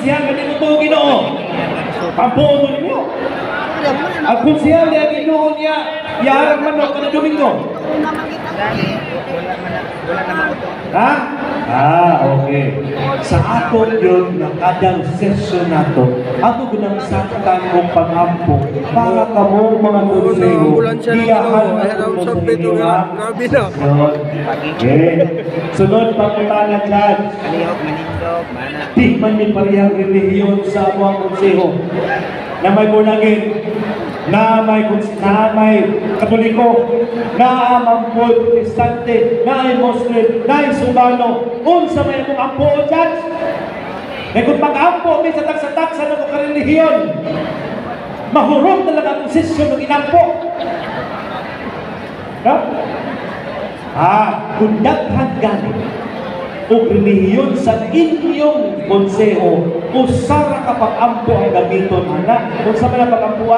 konsihal ka din ito, Ginoo. Pampuon mo ninyo. Ang konsihal niya, Ginoo niya, yarang manok ka na Domingo. Ha? Okay. Sa ato yun, na kadang session nato, ako gunang saktan kong pag-ampo para kamo mga konseho, iyahan na mo sa inyo ha. Sunod pagkutana dyan. Di man may parihang relihiyon sa mga konseho na may bunagin, na may Katoliko, na Mampol, Protestante, na ay Muslim, na ay Subano, unsa may akong ampo o judge. E kung pag-ampo may sa taksa-taksa na kong karelihiyon, mahurog talaga ang posisyon ng inampo. No? Kung daghan ganit, o relihiyon sa inyong konseho, usara ka pag-ampo ang gamiton, anak. Kung sa mga pag-ampo